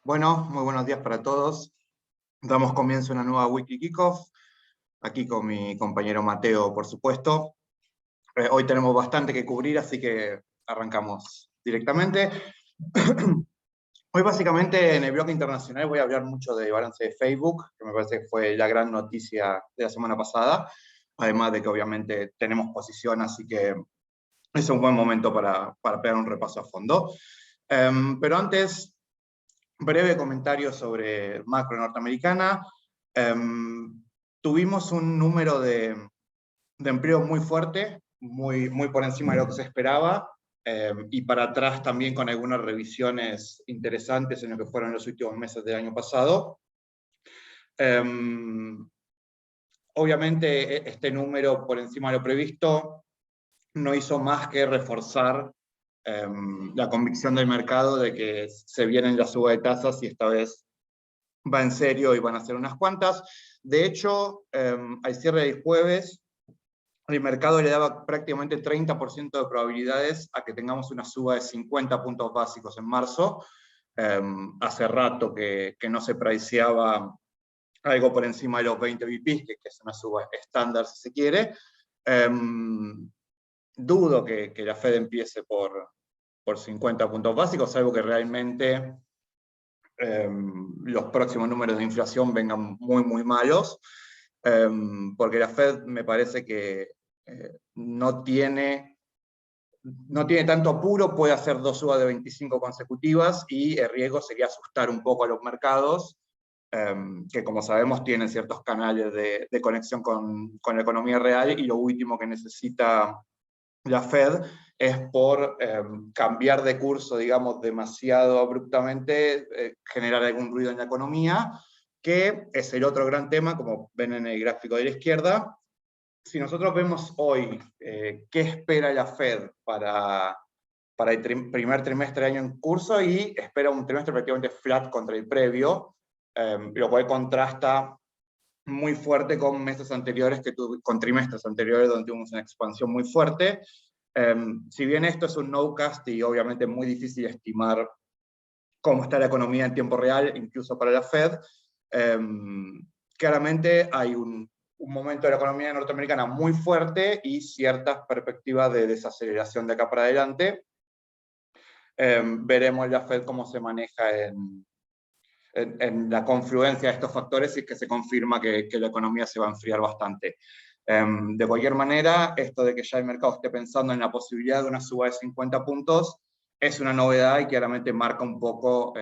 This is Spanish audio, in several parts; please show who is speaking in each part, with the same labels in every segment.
Speaker 1: Bueno, muy buenos días para todos. Damos comienzo a una nueva Weekly Kickoff, aquí con mi compañero Mateo, por supuesto. Hoy tenemos bastante que cubrir, así que arrancamos directamente. Hoy básicamente en el blog internacional voy a hablar mucho de balance de Facebook, que me parece que fue la gran noticia de la semana pasada, además de que obviamente tenemos posición, así que es un buen momento para pegar un repaso a fondo. Pero antes, breve comentario sobre macro norteamericana. Tuvimos un número de empleo muy fuerte, muy por encima de lo que se esperaba, y para atrás también con algunas revisiones interesantes en lo que fueron los últimos meses del año pasado. Obviamente este número por encima de lo previsto no hizo más que reforzar la convicción del mercado de que se vienen las subas de tasas y esta vez va en serio y van a ser unas cuantas. De hecho, al cierre del jueves, el mercado le daba prácticamente 30% de probabilidades a que tengamos una suba de 50 puntos básicos en marzo. Hace rato que no se priceaba algo por encima de los 20 BPs, que es una suba estándar si se quiere. Dudo que la Fed empiece por 50 puntos básicos, salvo que realmente los próximos números de inflación vengan muy malos, porque la Fed me parece que no tiene tanto apuro, puede hacer 2 subas de 25 consecutivas y el riesgo sería asustar un poco a los mercados, que como sabemos tienen ciertos canales de conexión con la economía real, y lo último que necesita la Fed es por cambiar de curso, digamos, demasiado abruptamente, generar algún ruido en la economía, que es el otro gran tema, como ven en el gráfico de la izquierda. Si nosotros vemos hoy qué espera la Fed para el primer trimestre del año en curso, y espera un trimestre prácticamente flat contra el previo, lo cual contrasta muy fuerte con meses anteriores, con trimestres anteriores donde tuvimos una expansión muy fuerte. Si bien esto es un no-cast y obviamente muy difícil estimar cómo está la economía en tiempo real, incluso para la Fed, claramente hay un momento de la economía norteamericana muy fuerte y ciertas perspectivas de desaceleración de acá para adelante. Veremos la Fed cómo se maneja en la confluencia de estos factores, y es que se confirma que la economía se va a enfriar bastante. De cualquier manera, esto de que ya el mercado esté pensando en la posibilidad de una suba de 50 puntos es una novedad y claramente marca un poco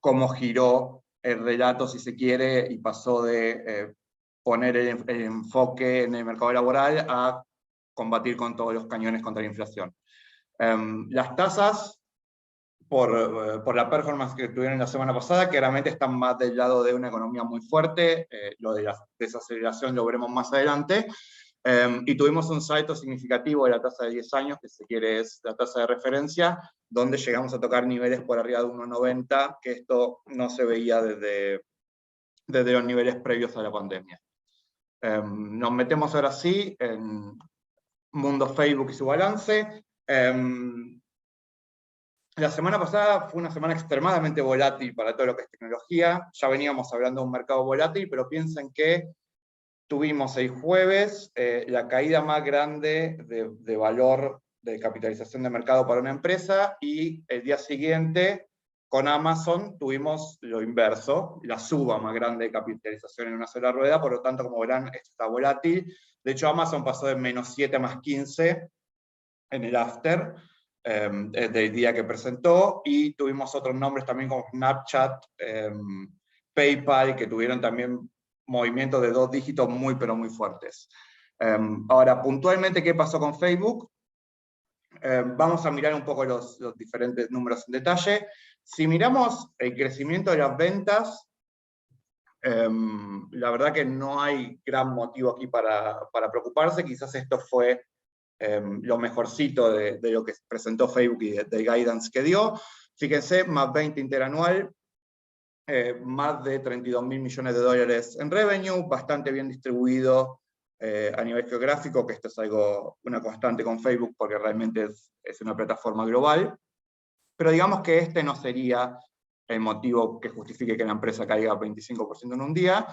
Speaker 1: cómo giró el relato, si se quiere, y pasó de poner el enfoque en el mercado laboral a combatir con todos los cañones contra la inflación. Las tasas, por la performance que tuvieron la semana pasada, claramente están más del lado de una economía muy fuerte. Lo de la desaceleración lo veremos más adelante. Y tuvimos un salto significativo de la tasa de 10 años, que si quiere es la tasa de referencia, donde llegamos a tocar niveles por arriba de 1,90, que esto no se veía desde los niveles previos a la pandemia. Nos metemos ahora sí en mundo Facebook y su balance. La semana pasada fue una semana extremadamente volátil para todo lo que es tecnología. Ya veníamos hablando de un mercado volátil, pero piensen que tuvimos el jueves la caída más grande de valor de capitalización de mercado para una empresa, y el día siguiente con Amazon tuvimos lo inverso, la suba más grande de capitalización en una sola rueda. Por lo tanto, como verán, esto está volátil. De hecho, Amazon pasó de -7 a +15 en el after del día que presentó, y tuvimos otros nombres también como Snapchat, PayPal, que tuvieron también movimientos de 2 dígitos pero muy fuertes. Ahora, puntualmente, ¿qué pasó con Facebook? Vamos a mirar un poco los diferentes números en detalle. Si miramos el crecimiento de las ventas, la verdad que no hay gran motivo aquí para preocuparse. Quizás esto fue lo mejorcito de lo que presentó Facebook y del guidance que dio. Fíjense, más 20 interanual, más de 32.000 millones de dólares en revenue, bastante bien distribuido a nivel geográfico, que esto es una constante con Facebook porque realmente es una plataforma global. Pero digamos que este no sería el motivo que justifique que la empresa caiga 25% en un día,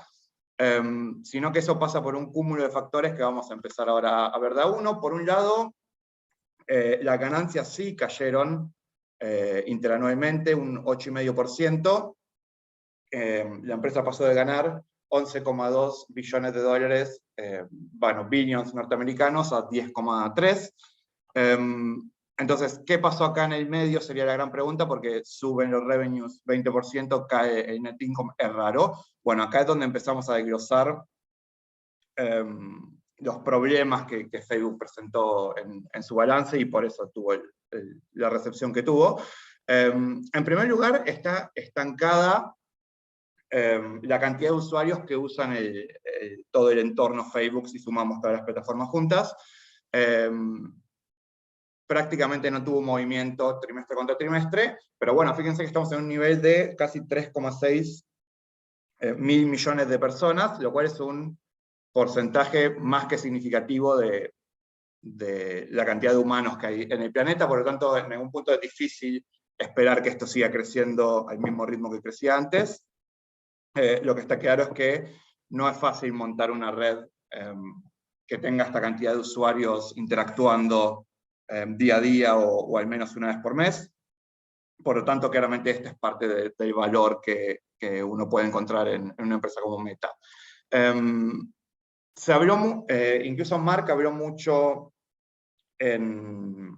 Speaker 1: sino que eso pasa por un cúmulo de factores que vamos a empezar ahora a ver de a uno. Por un lado, las ganancias sí cayeron interanualmente un 8,5%. La empresa pasó de ganar 11,2 billones de dólares, billions norteamericanos, a 10,3. Entonces, ¿qué pasó acá en el medio? Sería la gran pregunta, porque suben los revenues 20%, cae el net income, es raro. Bueno, acá es donde empezamos a desglosar los problemas que Facebook presentó en su balance, y por eso tuvo la recepción que tuvo. En primer lugar, está estancada la cantidad de usuarios que usan todo el entorno Facebook, si sumamos todas las plataformas juntas. Prácticamente no tuvo movimiento trimestre contra trimestre, pero bueno, fíjense que estamos en un nivel de casi 3,6 mil millones de personas, lo cual es un porcentaje más que significativo de la cantidad de humanos que hay en el planeta. Por lo tanto, en algún punto es difícil esperar que esto siga creciendo al mismo ritmo que crecía antes. Lo que está claro es que no es fácil montar una red que tenga esta cantidad de usuarios interactuando día a día, o al menos una vez por mes. Por lo tanto, claramente este es parte del valor que uno puede encontrar en una empresa como Meta. Se habló, incluso Mark habló mucho en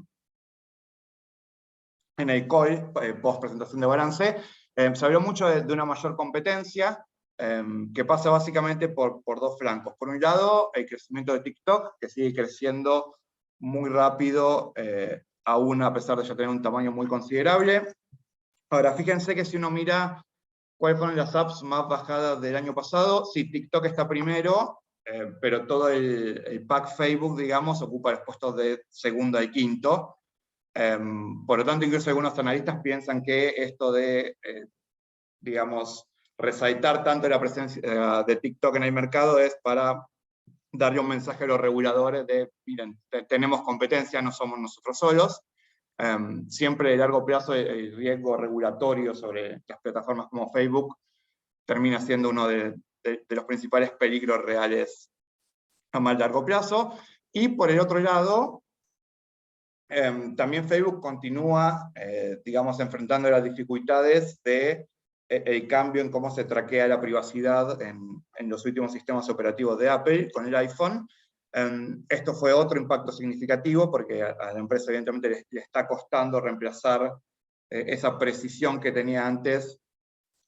Speaker 1: el call, post presentación de balance, se habló mucho de una mayor competencia, que pasa básicamente por dos flancos. Por un lado, el crecimiento de TikTok, que sigue creciendo muy rápido, aún a pesar de ya tener un tamaño muy considerable. Ahora, fíjense que si uno mira cuáles fueron las apps más bajadas del año pasado, sí, TikTok está primero, pero todo el pack Facebook, digamos, ocupa los puestos de segundo y quinto. Por lo tanto, incluso algunos analistas piensan que esto de, digamos, resaltar tanto la presencia de TikTok en el mercado es para darle un mensaje a los reguladores de, miren, tenemos competencia, no somos nosotros solos. Siempre a largo plazo el riesgo regulatorio sobre las plataformas como Facebook termina siendo uno de los principales peligros reales a más largo plazo. Y por el otro lado, también Facebook continúa, digamos, enfrentando las dificultades de el cambio en cómo se traquea la privacidad en los últimos sistemas operativos de Apple con el iPhone. Esto fue otro impacto significativo, porque a la empresa evidentemente le está costando reemplazar esa precisión que tenía antes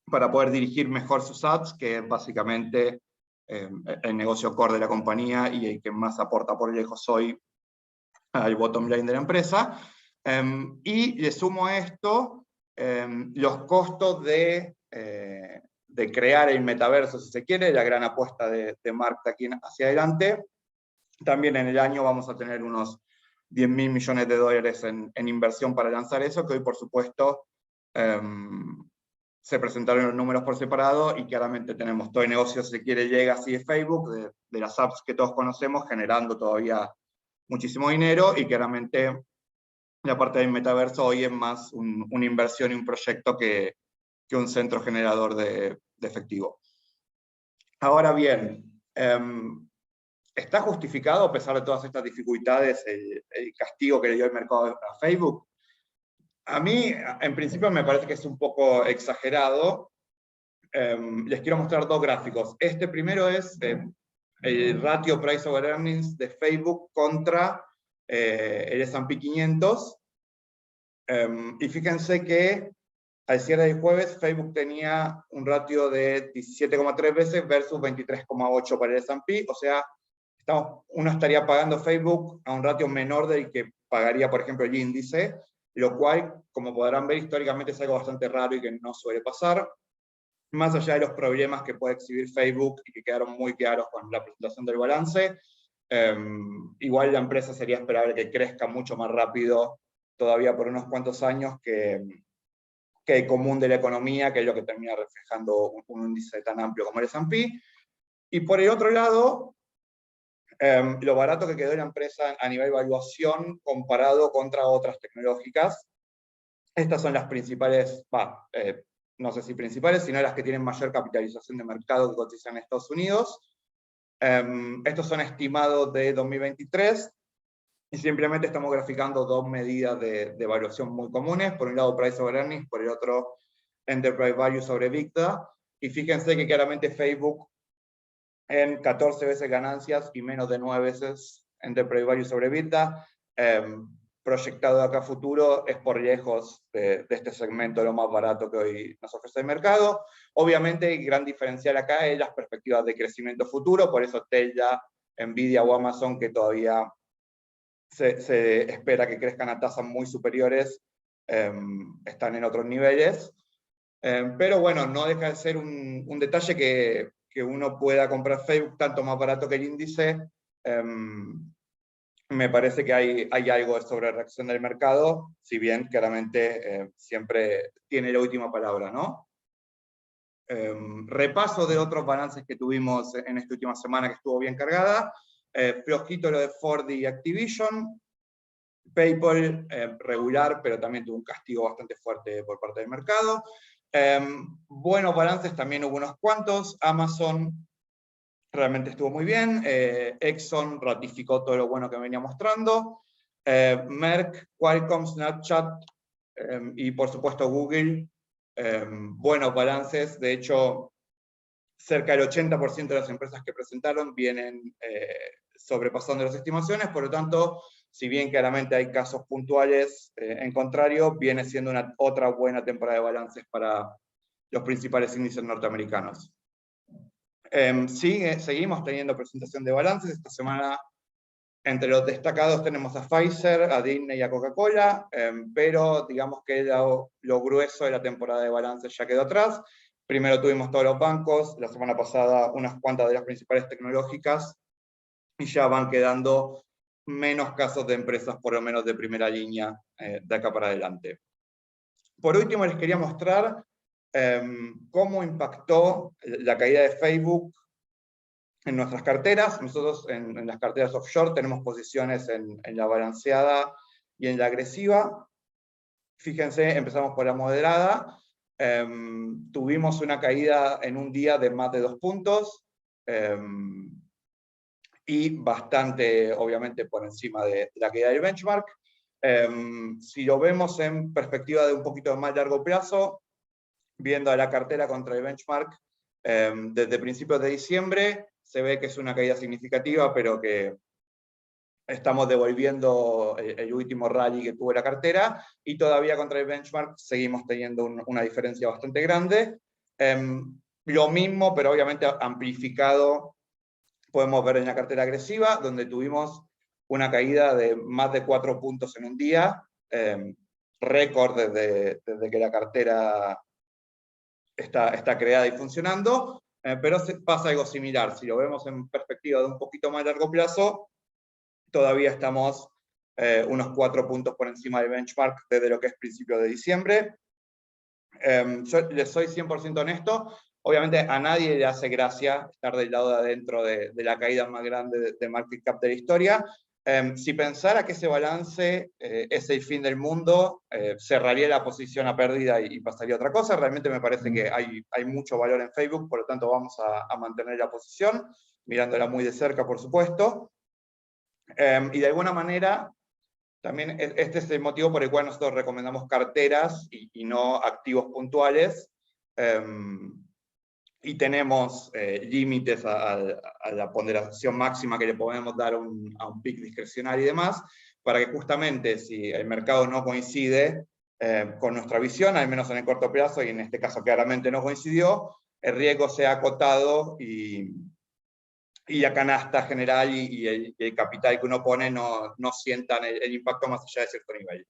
Speaker 1: para poder dirigir mejor sus ads, que es básicamente el negocio core de la compañía y el que más aporta por lejos hoy al bottom line de la empresa. Y le sumo a esto los costos de crear el metaverso, si se quiere, la gran apuesta de Mark de aquí hacia adelante. También en el año vamos a tener unos 10.000 millones de dólares en inversión para lanzar eso, que hoy por supuesto se presentaron los números por separado, y claramente tenemos todo el negocio, si se quiere, legacy de Facebook, de las apps que todos conocemos, generando todavía muchísimo dinero, y claramente la parte del metaverso hoy es más una inversión y un proyecto que un centro generador de efectivo. Ahora bien, ¿está justificado, a pesar de todas estas dificultades, el castigo que le dio el mercado a Facebook? A mí, en principio, me parece que es un poco exagerado. Les quiero mostrar dos gráficos. Este primero es el ratio price over earnings de Facebook contra el S&P 500. Y fíjense que al cierre del jueves Facebook tenía un ratio de 17,3 veces versus 23,8 para el S&P, o sea, uno estaría pagando Facebook a un ratio menor del que pagaría, por ejemplo, el índice, lo cual, como podrán ver, históricamente es algo bastante raro y que no suele pasar. Más allá de los problemas que puede exhibir Facebook y que quedaron muy claros con la presentación del balance, igual la empresa sería esperable que crezca mucho más rápido todavía por unos cuantos años que el común de la economía, que es lo que termina reflejando un índice tan amplio como el S&P. Y por el otro lado, lo barato que quedó la empresa a nivel de evaluación comparado contra otras tecnológicas. Estas son las principales, no sé si principales, sino las que tienen mayor capitalización de mercado que cotizan en Estados Unidos. Estos son estimados de 2023, y simplemente estamos graficando dos medidas de evaluación muy comunes. Por un lado, Price over Earnings, por el otro, Enterprise Value sobre EBITDA. Y fíjense que claramente Facebook, en 14 veces ganancias y menos de 9 veces Enterprise Value sobre EBITDA, proyectado de acá a futuro, es por lejos de este segmento lo más barato que hoy nos ofrece el mercado. Obviamente, el gran diferencial acá es las perspectivas de crecimiento futuro, por eso Tesla, Nvidia o Amazon, que todavía se espera que crezcan a tasas muy superiores, están en otros niveles. Pero bueno, no deja de ser un detalle que uno pueda comprar Facebook tanto más barato que el índice. Me parece que hay algo de sobrereacción del mercado, si bien claramente siempre tiene la última palabra, ¿no? Repaso de otros balances que tuvimos en esta última semana, que estuvo bien cargada. Flojito lo de Ford y Activision. PayPal, regular, pero también tuvo un castigo bastante fuerte por parte del mercado. Buenos balances también hubo unos cuantos. Amazon realmente estuvo muy bien. Exxon ratificó todo lo bueno que venía mostrando. Merck, Qualcomm, Snapchat y por supuesto Google, buenos balances. De hecho, cerca del 80% de las empresas que presentaron vienen sobrepasando las estimaciones. Por lo tanto, si bien claramente hay casos puntuales, en contrario, viene siendo otra buena temporada de balances para los principales índices norteamericanos. Seguimos teniendo presentación de balances. Esta semana, entre los destacados, tenemos a Pfizer, a Disney y a Coca-Cola, pero digamos que lo grueso de la temporada de balances ya quedó atrás. Primero tuvimos todos los bancos, la semana pasada unas cuantas de las principales tecnológicas, y ya van quedando menos casos de empresas, por lo menos de primera línea, de acá para adelante. Por último, les quería mostrar cómo impactó la caída de Facebook en nuestras carteras. Nosotros en las carteras offshore tenemos posiciones en la balanceada y en la agresiva. Fíjense, empezamos por la moderada. Tuvimos una caída en un día de más de 2 puntos. Y bastante, obviamente, por encima de la caída del benchmark. Si lo vemos en perspectiva de un poquito más largo plazo, viendo a la cartera contra el benchmark, desde principios de diciembre se ve que es una caída significativa, pero que estamos devolviendo el último rally que tuvo la cartera, y todavía contra el benchmark seguimos teniendo una diferencia bastante grande. Lo mismo, pero obviamente amplificado, podemos ver en la cartera agresiva, donde tuvimos una caída de más de 4 puntos en un día, récord desde que la cartera está creada y funcionando, pero pasa algo similar. Si lo vemos en perspectiva de un poquito más largo plazo, todavía estamos unos 4 puntos por encima del benchmark desde lo que es principio de diciembre. Yo les soy 100% honesto, obviamente a nadie le hace gracia estar del lado de adentro de la caída más grande de market cap de la historia. Si pensara que ese balance es el fin del mundo, cerraría la posición a pérdida y pasaría otra cosa. Realmente me parece que hay mucho valor en Facebook, por lo tanto vamos a mantener la posición, mirándola muy de cerca, por supuesto. Y de alguna manera, también este es el motivo por el cual nosotros recomendamos carteras y no activos puntuales. Y tenemos límites a la ponderación máxima que le podemos dar a un pick discrecional y demás, para que justamente si el mercado no coincide con nuestra visión, al menos en el corto plazo, y en este caso claramente no coincidió, el riesgo sea acotado y la canasta general y el capital que uno pone no sientan el impacto más allá de cierto nivel.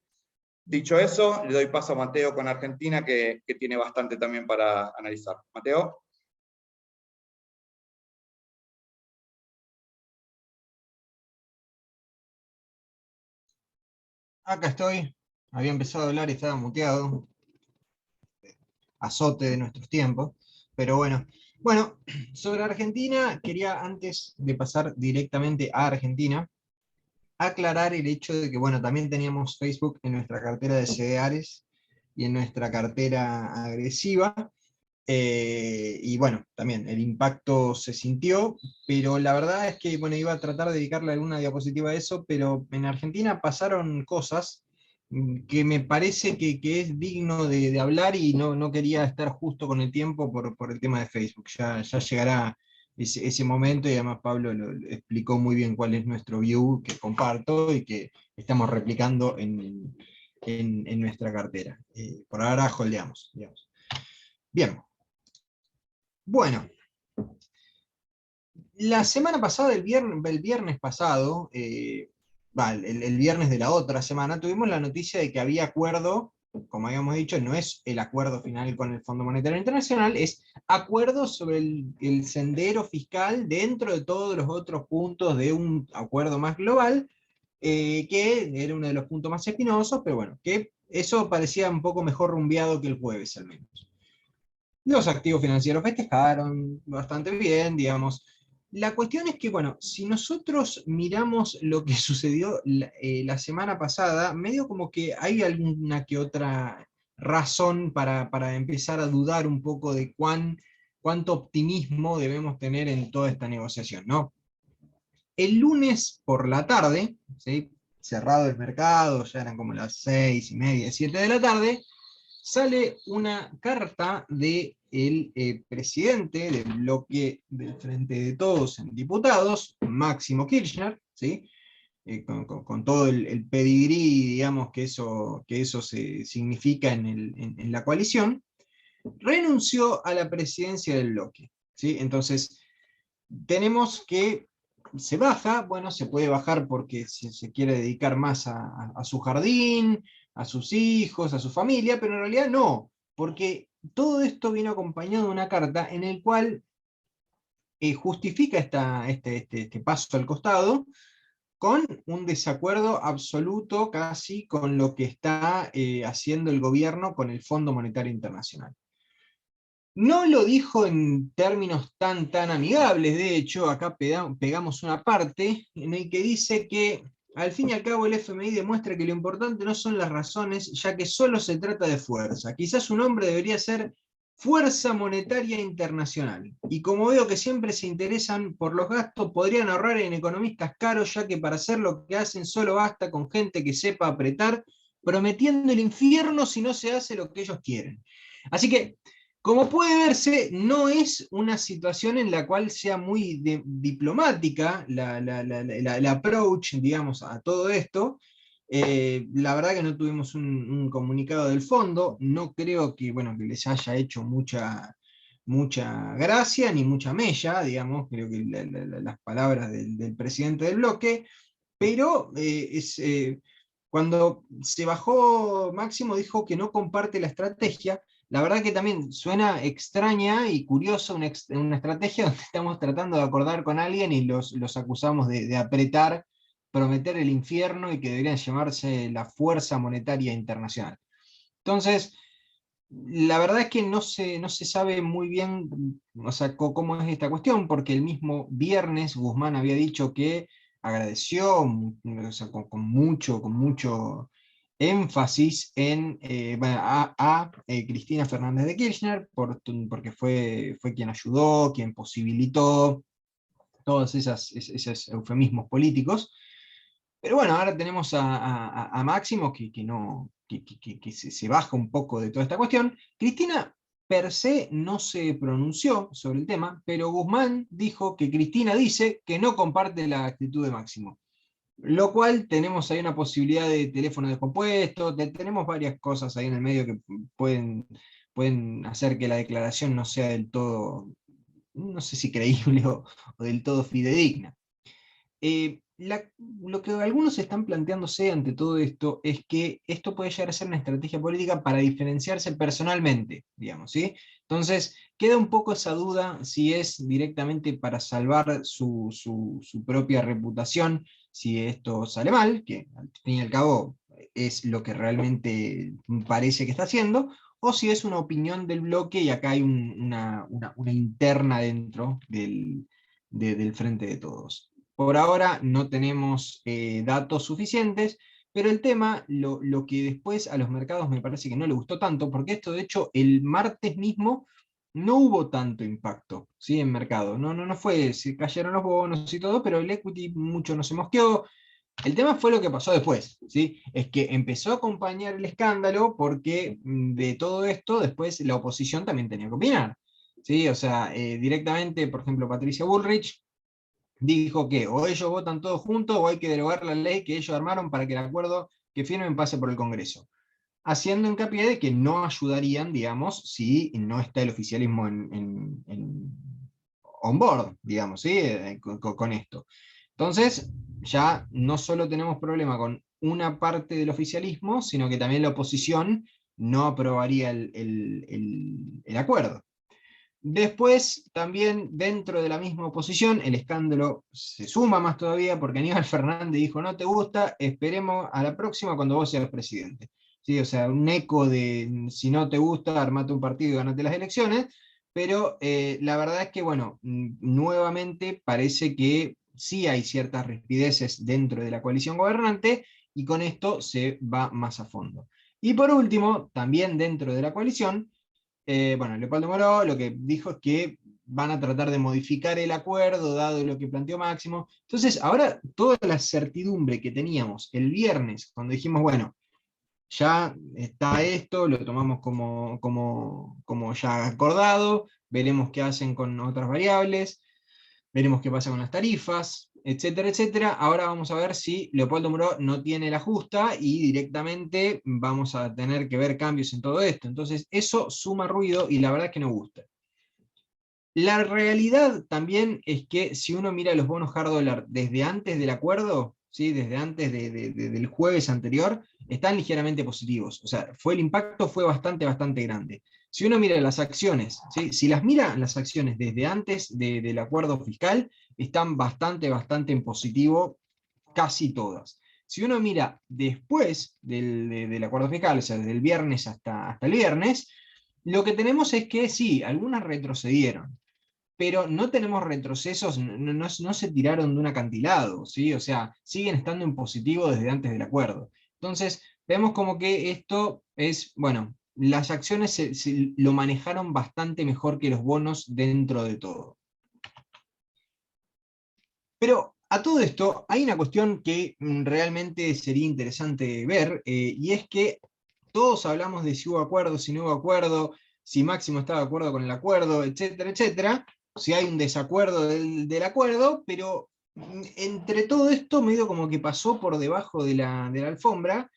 Speaker 1: Dicho eso, le doy paso a Mateo con Argentina, que tiene bastante también para analizar. Mateo.
Speaker 2: Acá estoy. Había empezado a hablar y estaba muteado. Azote de nuestros tiempos. Pero bueno. Bueno, sobre Argentina, quería antes de pasar directamente a Argentina, aclarar el hecho de que, bueno, también teníamos Facebook en nuestra cartera de CDRs, y en nuestra cartera agresiva. Y bueno, también el impacto se sintió, pero la verdad es que, bueno, iba a tratar de dedicarle alguna diapositiva a eso, pero en Argentina pasaron cosas que me parece que es digno de hablar, y no quería estar justo con el tiempo por el tema de Facebook. Ya llegará ese momento, y además Pablo lo explicó muy bien cuál es nuestro view, que comparto y que estamos replicando en nuestra cartera. Por ahora holdeamos, digamos. Bien. Bueno, la semana pasada, el viernes pasado, el viernes de la otra semana, tuvimos la noticia de que había acuerdo, como habíamos dicho, no es el acuerdo final con el Fondo Monetario Internacional, es acuerdo sobre el sendero fiscal dentro de todos los otros puntos de un acuerdo más global, que era uno de los puntos más espinosos, pero bueno, que eso parecía un poco mejor rumbeado que el jueves al menos. Los activos financieros festejaron bastante bien, digamos. La cuestión es que, bueno, si nosotros miramos lo que sucedió la semana pasada, medio como que hay alguna que otra razón para empezar a dudar un poco de cuánto optimismo debemos tener en toda esta negociación, ¿no? El lunes por la tarde, ¿sí? Cerrado el mercado, ya eran como las 6:30, 7 de la tarde, sale una carta del presidente del bloque del Frente de Todos en Diputados, Máximo Kirchner, ¿sí? Con todo el pedigrí, digamos, que eso significa en la coalición, renunció a la presidencia del bloque, ¿sí? Entonces, tenemos que se baja, bueno, se puede bajar porque se quiere dedicar más a su jardín, a sus hijos, a su familia, pero en realidad no, porque todo esto vino acompañado de una carta en el cual justifica este paso al costado con un desacuerdo absoluto casi con lo que está haciendo el gobierno con el Fondo Monetario Internacional. No lo dijo en términos tan amigables, de hecho, acá pegamos una parte en el que dice que al fin y al cabo el FMI demuestra que lo importante no son las razones, ya que solo se trata de fuerza. Quizás un hombre debería ser Fuerza Monetaria Internacional. Y como veo que siempre se interesan por los gastos, podrían ahorrar en economistas caros, ya que para hacer lo que hacen solo basta con gente que sepa apretar, prometiendo el infierno si no se hace lo que ellos quieren. Así que, como puede verse, no es una situación en la cual sea muy diplomática el approach, digamos, a todo esto. La verdad que no tuvimos un comunicado del fondo, no creo que, bueno, que les haya hecho mucha gracia ni mucha mella, digamos, creo que las palabras del presidente del bloque, pero cuando se bajó Máximo dijo que no comparte la estrategia. La verdad que también suena extraña y curiosa una estrategia donde estamos tratando de acordar con alguien y los acusamos de apretar, prometer el infierno y que deberían llamarse la Fuerza Monetaria Internacional. Entonces, la verdad es que no se sabe muy bien, o sea, cómo es esta cuestión, porque el mismo viernes Guzmán había dicho que agradeció, o sea, con mucho énfasis a Cristina Fernández de Kirchner, porque fue quien ayudó, quien posibilitó todos esos eufemismos políticos. Pero bueno, ahora tenemos a Máximo que se baja un poco de toda esta cuestión. Cristina per se no se pronunció sobre el tema, pero Guzmán dijo que Cristina dice que no comparte la actitud de Máximo. Lo cual tenemos ahí una posibilidad de teléfono descompuesto, tenemos varias cosas ahí en el medio que pueden hacer que la declaración no sea del todo, no sé si creíble o del todo fidedigna. Lo que algunos están planteándose ante todo esto es que esto puede llegar a ser una estrategia política para diferenciarse personalmente, digamos, ¿sí? Entonces, queda un poco esa duda si es directamente para salvar su propia reputación, si esto sale mal, que al fin y al cabo es lo que realmente parece que está haciendo, o si es una opinión del bloque y acá hay una interna dentro del Frente de Todos. Por ahora no tenemos datos suficientes, Pero el tema, lo que después a los mercados me parece que no le gustó tanto, porque esto de hecho el martes mismo no hubo tanto impacto, ¿sí? En mercado. No fue, se cayeron los bonos y todo, pero el equity mucho no se mosqueó. El tema fue lo que pasó después, ¿sí? Es que empezó a acompañar el escándalo porque de todo esto después la oposición también tenía que opinar, ¿sí? O sea, directamente, por ejemplo, Patricia Bullrich dijo que o ellos votan todos juntos o hay que derogar la ley que ellos armaron para que el acuerdo que firmen pase por el Congreso, haciendo hincapié de que no ayudarían, digamos, si no está el oficialismo on board, digamos, ¿sí? Con esto. Entonces, ya no solo tenemos problema con una parte del oficialismo, sino que también la oposición no aprobaría el acuerdo. Después, también dentro de la misma oposición, el escándalo se suma más todavía porque Aníbal Fernández dijo, no te gusta, esperemos a la próxima cuando vos seas presidente. ¿Sí? O sea, un eco de si no te gusta, armate un partido y ganate las elecciones, pero la verdad es que, bueno, nuevamente parece que sí hay ciertas rispideces dentro de la coalición gobernante y con esto se va más a fondo. Y por último, también dentro de la coalición, bueno, Leopoldo Moró lo que dijo es que van a tratar de modificar el acuerdo, dado lo que planteó Máximo. Entonces, ahora toda la certidumbre que teníamos el viernes, cuando dijimos, bueno, ya está esto, lo tomamos como ya acordado, veremos qué hacen con otras variables, veremos qué pasa con las tarifas, etcétera, etcétera. Ahora vamos a ver si Leopoldo Moró no tiene la justa y directamente vamos a tener que ver cambios en todo esto. Entonces, eso suma ruido y la verdad es que no gusta. La realidad también es que si uno mira los bonos hard dollar desde antes del acuerdo, ¿sí? Desde antes del jueves anterior, están ligeramente positivos. O sea, el impacto fue bastante grande. Si uno mira las acciones, ¿sí? Si las mira las acciones desde antes del acuerdo fiscal, están bastante en positivo, casi todas. Si uno mira después del acuerdo fiscal, o sea, desde el viernes hasta el viernes, lo que tenemos es que sí, algunas retrocedieron, pero no tenemos retrocesos, no se tiraron de un acantilado, ¿sí? O sea, siguen estando en positivo desde antes del acuerdo. Entonces, vemos como que esto es, bueno, las acciones lo manejaron bastante mejor que los bonos dentro de todo. Pero a todo esto hay una cuestión que realmente sería interesante ver, y es que todos hablamos de si hubo acuerdo, si no hubo acuerdo, si Máximo estaba de acuerdo con el acuerdo, etcétera, si hay un desacuerdo del acuerdo, pero entre todo esto medio como que pasó por debajo de la alfombra.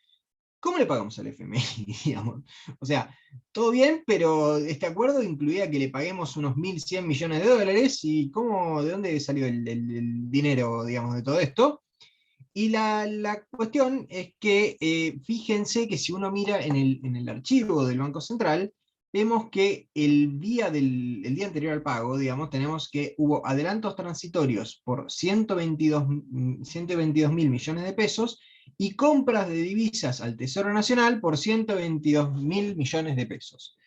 Speaker 2: ¿Cómo le pagamos al FMI? Digamos? O sea, todo bien, pero este acuerdo incluía que le paguemos unos 1.100 millones de dólares, y ¿de dónde salió el dinero, digamos, de todo esto? Y la cuestión es que, fíjense que si uno mira en el archivo del Banco Central, vemos que el día anterior al pago, digamos, tenemos que hubo adelantos transitorios por 122.000 millones de pesos y compras de divisas al Tesoro Nacional por 122.000 millones de pesos.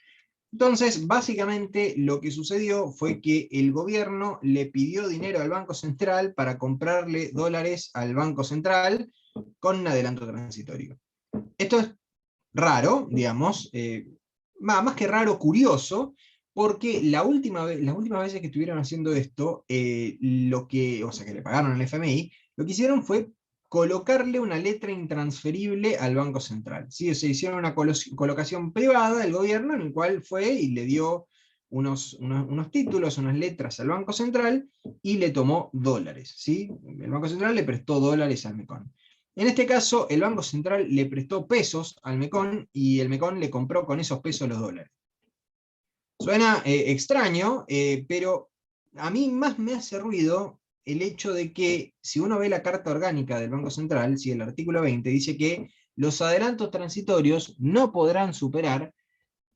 Speaker 2: Entonces, básicamente lo que sucedió fue que el gobierno le pidió dinero al Banco Central para comprarle dólares al Banco Central con un adelanto transitorio. Esto es raro, digamos, más que raro, curioso, porque las últimas veces que estuvieron haciendo esto, o sea, que le pagaron al FMI, lo que hicieron fue colocarle una letra intransferible al Banco Central, ¿sí? O sea, hicieron una colocación privada del gobierno en el cual fue y le dio unos títulos, unas letras al Banco Central y le tomó dólares, ¿sí? El Banco Central le prestó dólares al MECON. En este caso, el Banco Central le prestó pesos al MECON y el MECON le compró con esos pesos los dólares. Suena extraño, pero a mí más me hace ruido el hecho de que, si uno ve la carta orgánica del Banco Central, si el artículo 20 dice que los adelantos transitorios no podrán superar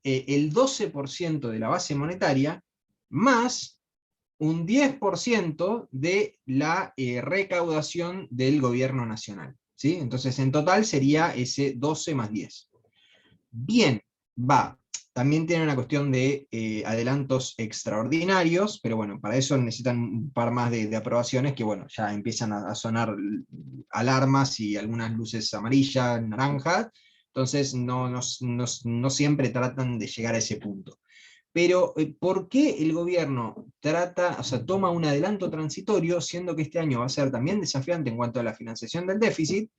Speaker 2: el 12% de la base monetaria más un 10% de la recaudación del gobierno nacional, ¿sí? Entonces, en total sería ese 12 más 10. Bien, va. También tiene una cuestión de adelantos extraordinarios, pero bueno, para eso necesitan un par más de aprobaciones que bueno, ya empiezan a sonar alarmas y algunas luces amarillas, naranjas, entonces no siempre tratan de llegar a ese punto. Pero, ¿por qué el gobierno trata, o sea, toma un adelanto transitorio, siendo que este año va a ser también desafiante en cuanto a la financiación del déficit,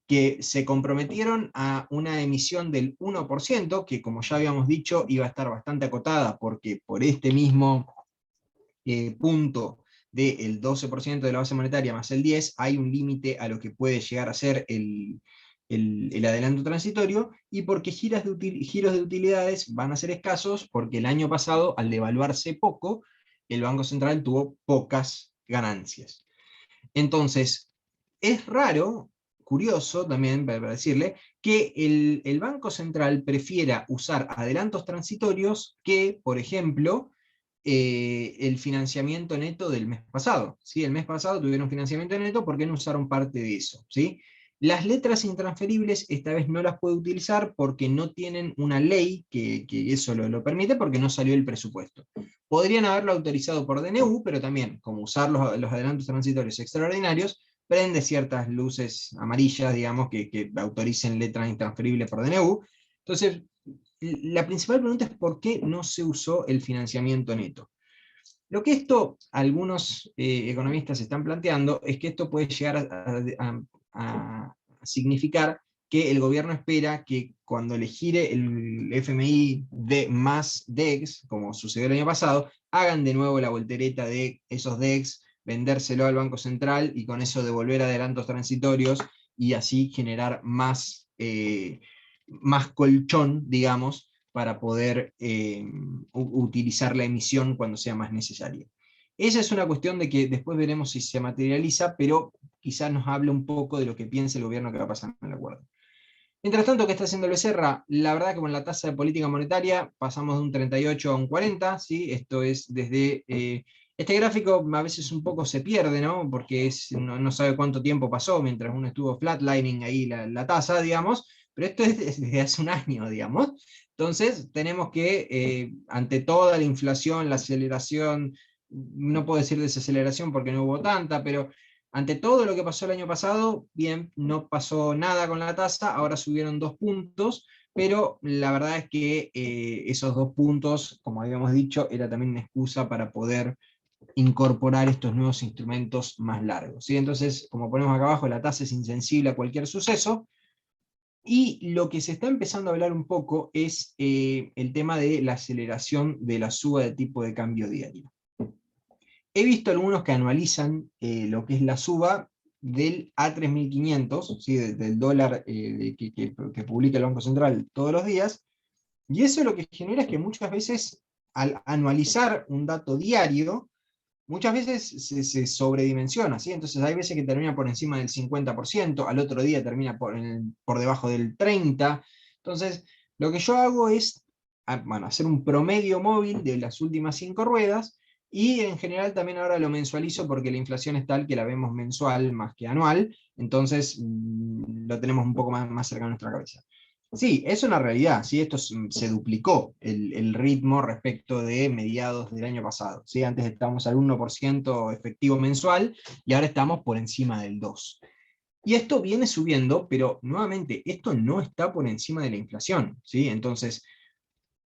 Speaker 2: que se comprometieron a una emisión del 1%, que como ya habíamos dicho, iba a estar bastante acotada, porque por este mismo punto del 12% de la base monetaria más el 10%, hay un límite a lo que puede llegar a ser el adelanto transitorio, y porque giros de utilidades van a ser escasos, porque el año pasado, al devaluarse poco, el Banco Central tuvo pocas ganancias. Entonces, es raro, curioso también para decirle, que el Banco Central prefiera usar adelantos transitorios que, por ejemplo, el financiamiento neto del mes pasado. ¿Sí? El mes pasado tuvieron financiamiento neto, ¿por qué no usaron parte de eso? ¿Sí? Las letras intransferibles esta vez no las puede utilizar porque no tienen una ley que eso lo permite, porque no salió el presupuesto. Podrían haberlo autorizado por DNU, pero también, como usar los adelantos transitorios extraordinarios, prende ciertas luces amarillas, digamos, que autoricen letras intransferibles por DNU. Entonces, la principal pregunta es por qué no se usó el financiamiento neto. Lo que algunos economistas están planteando es que esto puede llegar a significar que el gobierno espera que cuando le gire el FMI de más DEX, como sucedió el año pasado, hagan de nuevo la voltereta de esos DEX, vendérselo al Banco Central y con eso devolver adelantos transitorios y así generar más colchón, digamos, para poder utilizar la emisión cuando sea más necesaria. Esa es una cuestión de que después veremos si se materializa, pero quizás nos hable un poco de lo que piensa el gobierno que va a pasar en el acuerdo. Mientras tanto, ¿qué está haciendo el Becerra? La verdad que con la tasa de política monetaria pasamos de un 38 a un 40, ¿sí? Esto es desde... este gráfico a veces un poco se pierde, ¿no? Porque no sabe cuánto tiempo pasó mientras uno estuvo flatlining ahí la tasa, digamos, pero esto es desde hace un año, digamos. Entonces, tenemos que, ante toda la inflación, la aceleración, no puedo decir desaceleración porque no hubo tanta, pero ante todo lo que pasó el año pasado, bien, no pasó nada con la tasa, ahora subieron 2 puntos, pero la verdad es que esos 2 puntos, como habíamos dicho, era también una excusa para poder incorporar estos nuevos instrumentos más largos. ¿Sí? Entonces, como ponemos acá abajo, la tasa es insensible a cualquier suceso, y lo que se está empezando a hablar un poco es el tema de la aceleración de la suba de tipo de cambio diario. He visto algunos que anualizan lo que es la suba del A3500, ¿sí? Del dólar que publica el Banco Central todos los días, y eso lo que genera es que muchas veces, al anualizar un dato diario, muchas veces se sobredimensiona, ¿sí? Entonces hay veces que termina por encima del 50%, al otro día termina por debajo del 30%. Entonces, lo que yo hago es hacer un promedio móvil de las últimas 5 ruedas, y en general también ahora lo mensualizo porque la inflación es tal que la vemos mensual más que anual, entonces lo tenemos un poco más cerca de nuestra cabeza. Sí, es una realidad, ¿sí? Esto se duplicó el ritmo respecto de mediados del año pasado, ¿sí? Antes estábamos al 1% efectivo mensual y ahora estamos por encima del 2%. Y esto viene subiendo, pero nuevamente, esto no está por encima de la inflación, ¿sí? Entonces,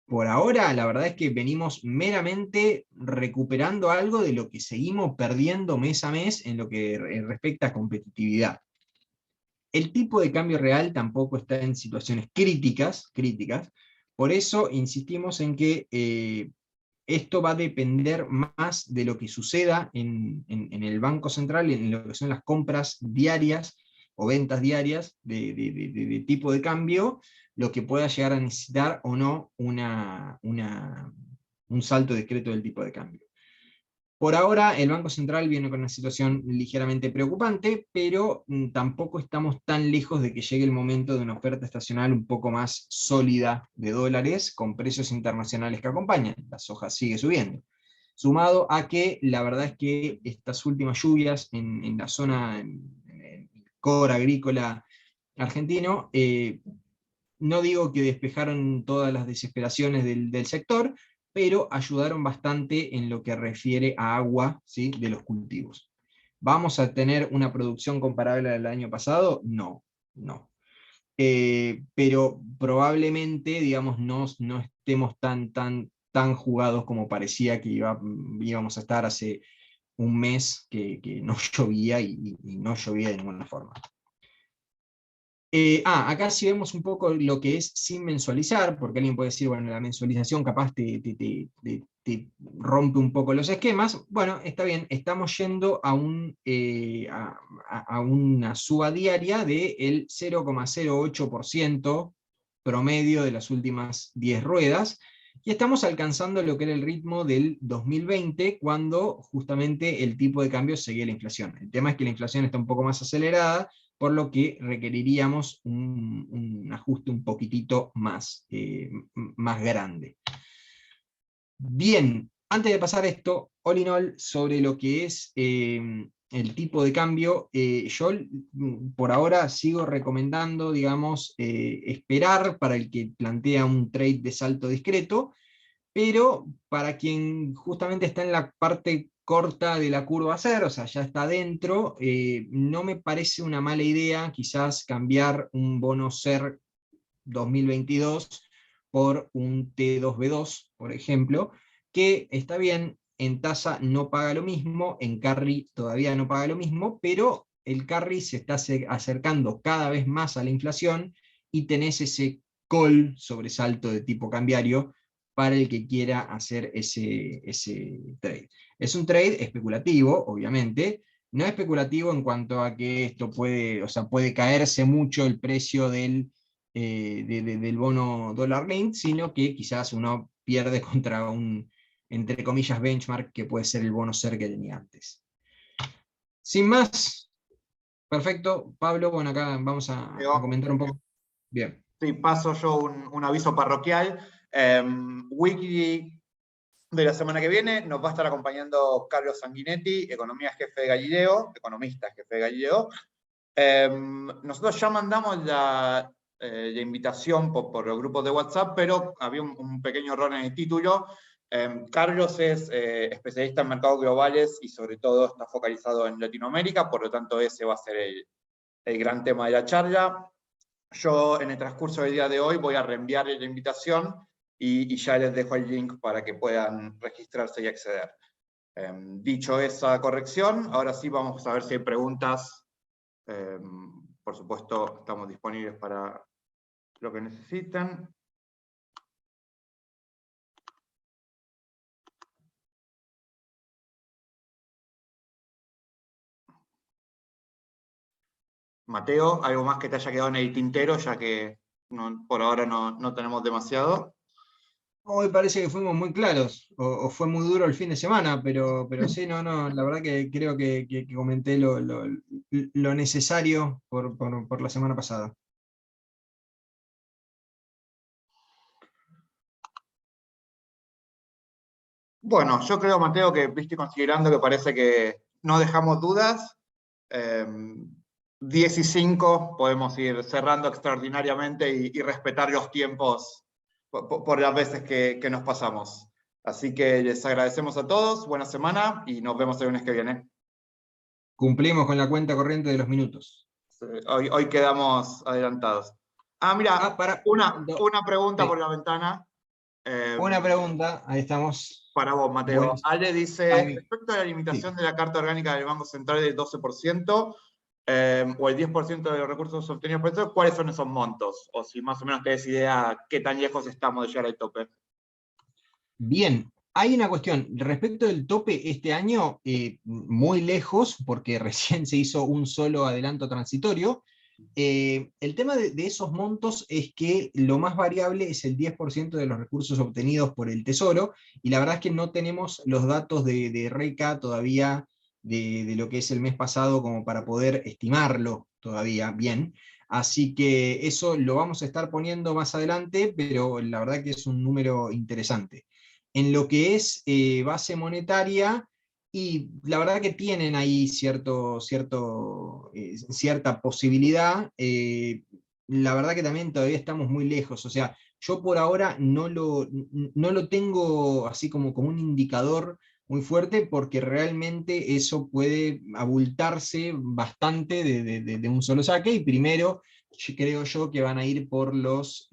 Speaker 2: por ahora, la verdad es que venimos meramente recuperando algo de lo que seguimos perdiendo mes a mes en lo que respecta a competitividad. El tipo de cambio real tampoco está en situaciones críticas, por eso insistimos en que esto va a depender más de lo que suceda en el Banco Central, en lo que son las compras diarias o ventas diarias de tipo de cambio, lo que pueda llegar a necesitar o no un salto discreto del tipo de cambio. Por ahora, el Banco Central viene con una situación ligeramente preocupante, pero tampoco estamos tan lejos de que llegue el momento de una oferta estacional un poco más sólida de dólares, con precios internacionales que acompañan. La soja sigue subiendo. Sumado a que la verdad es que estas últimas lluvias en la zona, en el core agrícola argentino, no digo que despejaron todas las desesperaciones del sector, pero ayudaron bastante en lo que refiere a agua, ¿sí?, de los cultivos. ¿Vamos a tener una producción comparable al año pasado? No, no. Pero probablemente, digamos, no estemos tan jugados como parecía que íbamos a estar hace un mes que no llovía y no llovía de ninguna forma. Acá sí vemos un poco lo que es sin mensualizar, porque alguien puede decir, bueno, la mensualización capaz te rompe un poco los esquemas. Bueno, está bien, estamos yendo a una suba diaria del 0,08% promedio de las últimas 10 ruedas, y estamos alcanzando lo que era el ritmo del 2020, cuando justamente el tipo de cambio seguía la inflación. El tema es que la inflación está un poco más acelerada, por lo que requeriríamos un ajuste un poquitito más grande. Bien, antes de pasar esto, all in all, sobre lo que es el tipo de cambio, yo por ahora sigo recomendando, digamos, esperar para el que plantea un trade de salto discreto, pero para quien justamente está en la parte corta de la curva SER, o sea, ya está dentro, no me parece una mala idea quizás cambiar un bono SER 2022 por un T2B2, por ejemplo, que está bien, en tasa no paga lo mismo, en carry todavía no paga lo mismo, pero el carry se está acercando cada vez más a la inflación y tenés ese call sobresalto de tipo cambiario para el que quiera hacer ese trade. Es un trade especulativo, obviamente, no especulativo en cuanto a que esto puede, o sea, puede caerse mucho el precio del bono dólar link, sino que quizás uno pierde contra un, entre comillas, benchmark que puede ser el bono SER que tenía antes. Sin más, perfecto. Pablo, bueno, acá vamos a comentar un poco. Bien.
Speaker 1: Sí, paso yo un aviso parroquial. Wiki de la semana que viene nos va a estar acompañando Carlos Sanguinetti, economista jefe de Galileo. Nosotros ya mandamos la invitación por los grupos de WhatsApp, pero había un pequeño error en el título. Carlos es especialista en mercados globales y sobre todo está focalizado en Latinoamérica, por lo tanto ese va a ser el gran tema de la charla. Yo en el transcurso del día de hoy voy a reenviar la invitación y ya les dejo el link para que puedan registrarse y acceder. Dicho esa corrección, ahora sí vamos a ver si hay preguntas. Por supuesto, estamos disponibles para lo que necesiten. Mateo, ¿algo más que te haya quedado en el tintero, ya que por ahora no tenemos demasiado?
Speaker 2: Hoy parece que fuimos muy claros, o fue muy duro el fin de semana, pero sí, no, la verdad que creo que comenté lo necesario por la semana pasada.
Speaker 1: Bueno, yo creo, Mateo, que viste considerando que parece que no dejamos dudas, 10 y 5 podemos ir cerrando extraordinariamente y respetar los tiempos por las veces que nos pasamos. Así que les agradecemos a todos, buena semana y nos vemos el lunes que viene.
Speaker 2: Cumplimos con la cuenta corriente de los minutos.
Speaker 1: Hoy quedamos adelantados. Mira, una pregunta
Speaker 2: Sí.
Speaker 1: por la ventana.
Speaker 2: Una pregunta, ahí estamos.
Speaker 1: Para vos, Mateo.
Speaker 2: Buen
Speaker 1: Ale dice,
Speaker 2: timing.
Speaker 1: respecto a la
Speaker 2: Sí.
Speaker 1: limitación de la Carta Orgánica del Banco Central del 12%, o el 10% de los recursos obtenidos por eso, ¿cuáles son esos montos? O si más o menos tenés idea qué tan lejos estamos de llegar al tope.
Speaker 2: Bien, hay una cuestión. Respecto del tope este año, muy lejos, porque recién se hizo un solo adelanto transitorio. El tema de esos montos es que lo más variable es el 10% de los recursos obtenidos por el Tesoro, y la verdad es que no tenemos los datos de RECA todavía de lo que es el mes pasado como para poder estimarlo todavía bien. Así que eso lo vamos a estar poniendo más adelante, pero la verdad que es un número interesante. En lo que es base monetaria, y la verdad que tienen ahí cierta posibilidad. la verdad que también todavía estamos muy lejos. O sea, yo por ahora no lo tengo así como un indicador muy fuerte, porque realmente eso puede abultarse bastante de un solo saque, y primero creo yo que van a ir por los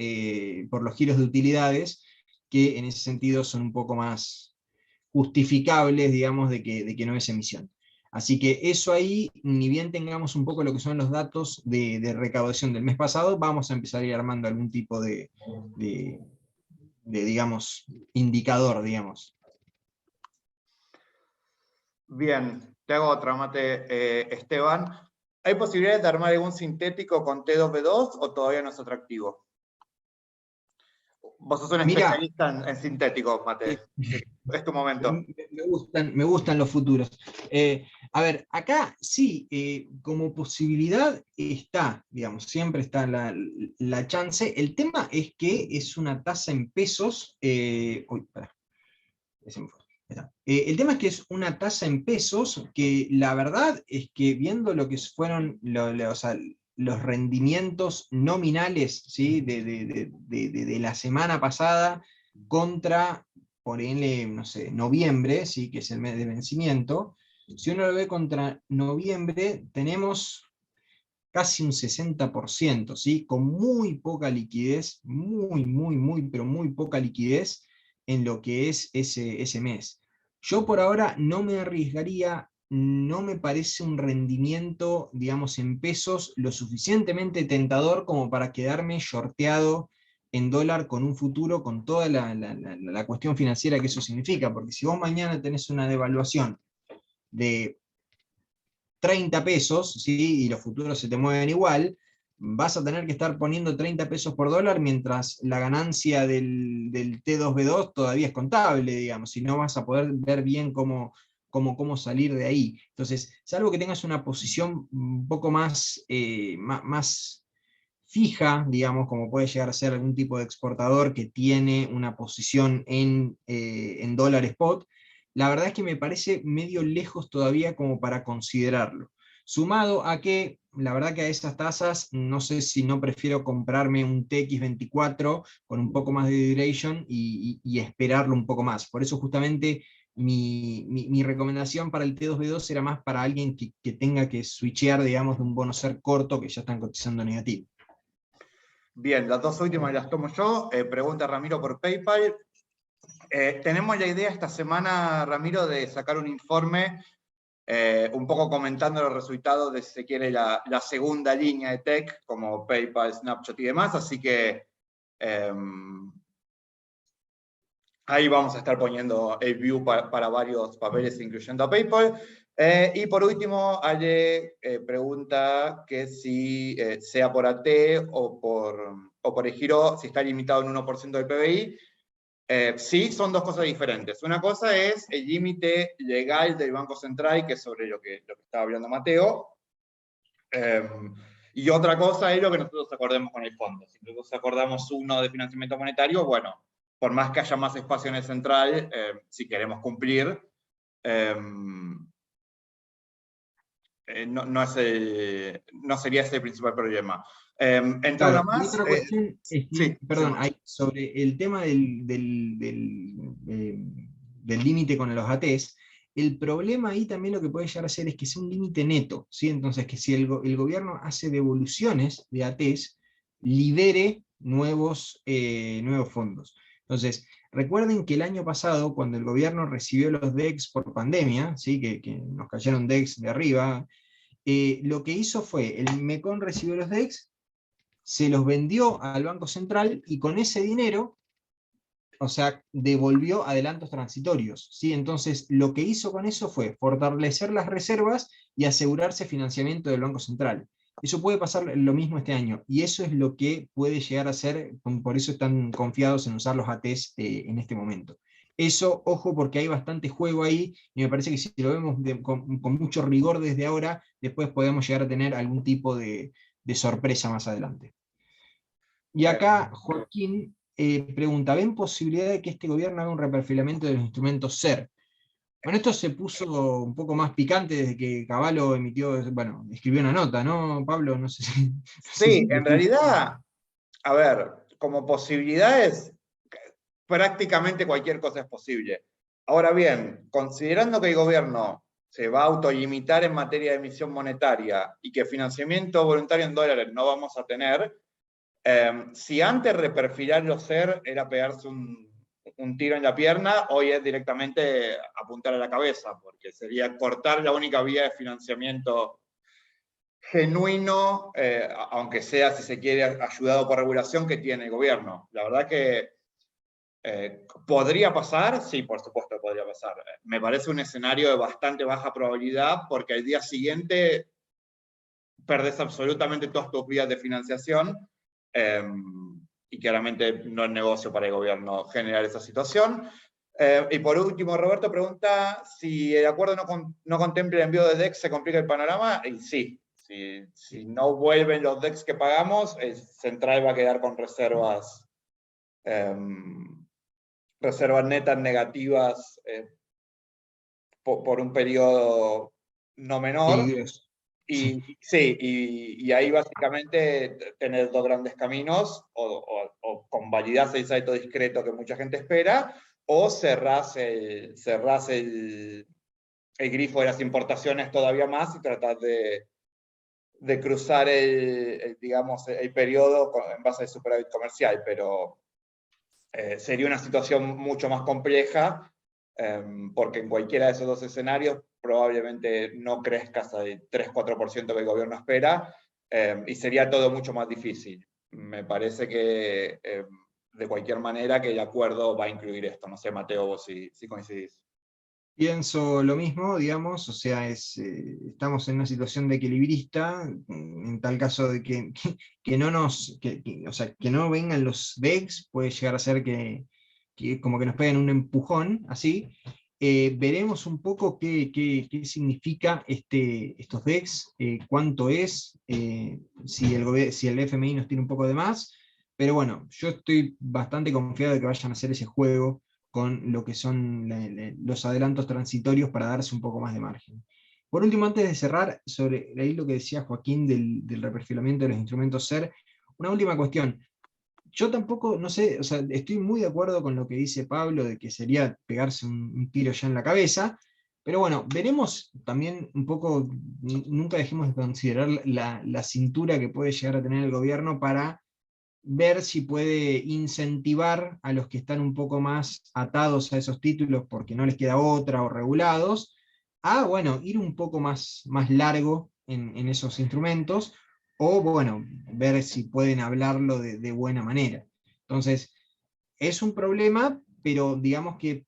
Speaker 2: giros de utilidades, que en ese sentido son un poco más justificables, digamos, de que no es emisión. Así que eso ahí, ni bien tengamos un poco lo que son los datos de recaudación del mes pasado, vamos a empezar a ir armando algún tipo de, digamos, indicador, digamos.
Speaker 1: Bien, te hago otra, Mate, Esteban. ¿Hay posibilidades de armar algún sintético con T2B2 o todavía no es atractivo? Vos sos un
Speaker 2: Mira,
Speaker 1: especialista en sintéticos, Mate. Es tu momento.
Speaker 2: me gustan los futuros. A ver, acá sí, como posibilidad está, digamos, siempre está la chance. El tema es que es una tasa en pesos. Uy, pará, se me fue. Ahí está. El tema es que es una tasa en pesos que la verdad es que, viendo lo que fueron o sea, los rendimientos nominales, ¿sí? de la semana pasada contra, por ejemplo, no sé, noviembre, ¿sí? Que es el mes de vencimiento. Si uno lo ve contra noviembre, tenemos casi un 60%, ¿sí? Con muy poca liquidez, pero muy poca liquidez en lo que es ese mes. Yo por ahora no me arriesgaría, no me parece un rendimiento, digamos, en pesos lo suficientemente tentador como para quedarme shorteado en dólar con un futuro, con toda la cuestión financiera que eso significa, porque si vos mañana tenés una devaluación de 30 pesos, ¿sí? Y los futuros se te mueven igual, vas a tener que estar poniendo 30 pesos por dólar, mientras la ganancia del T2B2 todavía es contable, digamos, y no vas a poder ver bien cómo salir de ahí. Entonces, salvo que tengas una posición un poco más fija, digamos, como puede llegar a ser algún tipo de exportador que tiene una posición en dólar spot, la verdad es que me parece medio lejos todavía como para considerarlo. Sumado a que, la verdad que a esas tasas, no sé si no prefiero comprarme un TX24 con un poco más de duration y esperarlo un poco más. Por eso justamente mi recomendación para el T2B2 era más para alguien que tenga que switchear, digamos, de un bono ser corto que ya están cotizando negativo.
Speaker 1: Bien, las dos últimas las tomo yo. Pregunta Ramiro por PayPal. Tenemos la idea esta semana, Ramiro, de sacar un informe un poco comentando los resultados de, si se quiere, la segunda línea de tech, como PayPal, Snapchat y demás, así que ahí vamos a estar poniendo el view para varios papeles, incluyendo a PayPal. Y por último, Ale pregunta que si sea por AT o por el giro, si está limitado en 1% del PBI. Sí, son dos cosas diferentes. Una cosa es el límite legal del Banco Central, que es sobre lo que estaba hablando Mateo. Y otra cosa es lo que nosotros acordemos con el fondo. Si nosotros acordamos uno de financiamiento monetario, bueno, por más que haya más espacio en el central, si queremos cumplir, no sería ese el principal problema. Entre una
Speaker 2: Claro, y
Speaker 1: más,
Speaker 2: otra cuestión es
Speaker 1: sí,
Speaker 2: que, perdón, sobre el tema del límite con los ATs, el problema ahí también lo que puede llegar a ser es que sea un límite neto, ¿sí? Entonces, que si el gobierno hace devoluciones de ATs, libere nuevos fondos. Entonces, recuerden que el año pasado, cuando el gobierno recibió los DEX por pandemia, ¿sí? Que nos cayeron DEX de arriba, lo que hizo fue, el MECON recibió los DEX, se los vendió al Banco Central y con ese dinero, o sea, devolvió adelantos transitorios, ¿sí? Entonces, lo que hizo con eso fue fortalecer las reservas y asegurarse financiamiento del Banco Central. Eso puede pasar lo mismo este año, y eso es lo que puede llegar a ser, por eso están confiados en usar los ATs en este momento. Eso, ojo, porque hay bastante juego ahí, y me parece que si lo vemos con mucho rigor desde ahora, después podemos llegar a tener algún tipo de sorpresa más adelante. Y acá Joaquín pregunta, ¿ven posibilidad de que este gobierno haga un reperfilamiento de los instrumentos SER? Bueno, esto se puso un poco más picante desde que Cavallo escribió una nota, ¿no, Pablo? No sé si, no sé
Speaker 1: Sí,
Speaker 2: si lo
Speaker 1: en
Speaker 2: estuviste viendo.
Speaker 1: realidad, a ver, como posibilidades, prácticamente cualquier cosa es posible. Ahora bien, considerando que el gobierno se va a autolimitar en materia de emisión monetaria y que financiamiento voluntario en dólares no vamos a tener, si antes reperfilar los SER era pegarse un tiro en la pierna, hoy es directamente apuntar a la cabeza, porque sería cortar la única vía de financiamiento genuino, aunque sea, si se quiere, ayudado por regulación que tiene el gobierno. La verdad que ¿podría pasar? Sí, por supuesto que podría pasar. Me parece un escenario de bastante baja probabilidad porque al día siguiente perdés absolutamente todas tus vías de financiación y claramente no es negocio para el gobierno generar esa situación. Y por último, Roberto pregunta si el acuerdo no contempla el envío de DEX, ¿se complica el panorama? Y sí, si no vuelven los DEX que pagamos, el Central va a quedar con reservas, reservas netas negativas por un periodo no menor.
Speaker 2: Peligroso. Sí.
Speaker 1: Y sí, y ahí básicamente tenés dos grandes caminos, o convalidás el salto discreto que mucha gente espera, o cerrás el grifo de las importaciones todavía más y tratás de cruzar digamos, el periodo en base al superávit comercial, pero sería una situación mucho más compleja, porque en cualquiera de esos dos escenarios probablemente no crezcas al 3-4% que el gobierno espera, y sería todo mucho más difícil. Me parece que, de cualquier manera, que el acuerdo va a incluir esto. No sé, Mateo, vos si coincidís.
Speaker 2: Pienso lo mismo, digamos, o sea, estamos en una situación de equilibrista, en tal caso de que no o sea, que no vengan los DEX, puede llegar a ser que como que nos peguen un empujón, así. Veremos un poco qué significa estos DEX, cuánto es, si el FMI nos tiene un poco de más, pero bueno, yo estoy bastante confiado de que vayan a hacer ese juego con lo que son los adelantos transitorios para darse un poco más de margen. Por último, antes de cerrar, sobre ahí lo que decía Joaquín del reperfilamiento de los instrumentos SER, una última cuestión. Yo tampoco, no sé, o sea, estoy muy de acuerdo con lo que dice Pablo, de que sería pegarse un tiro ya en la cabeza, pero bueno, veremos también un poco, nunca dejemos de considerar la cintura que puede llegar a tener el gobierno para ver si puede incentivar a los que están un poco más atados a esos títulos porque no les queda otra o regulados, a bueno, ir un poco más largo en esos instrumentos, o bueno, ver si pueden hablarlo de buena manera. Entonces, es un problema, pero digamos que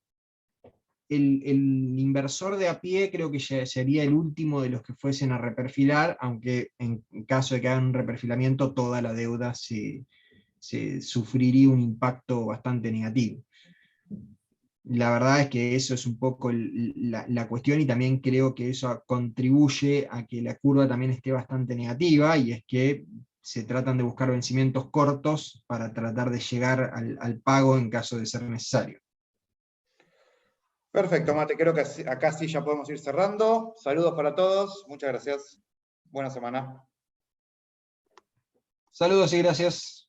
Speaker 2: el inversor de a pie creo que sería el último de los que fuesen a reperfilar, aunque en caso de que hagan un reperfilamiento, toda la deuda se sufriría un impacto bastante negativo. La verdad es que eso es un poco la cuestión, y también creo que eso contribuye a que la curva también esté bastante negativa, y es que se tratan de buscar vencimientos cortos para tratar de llegar al pago en caso de ser necesario.
Speaker 1: Perfecto, Mate, creo que acá sí ya podemos ir cerrando. Saludos para todos, muchas gracias. Buena semana.
Speaker 2: Saludos y gracias.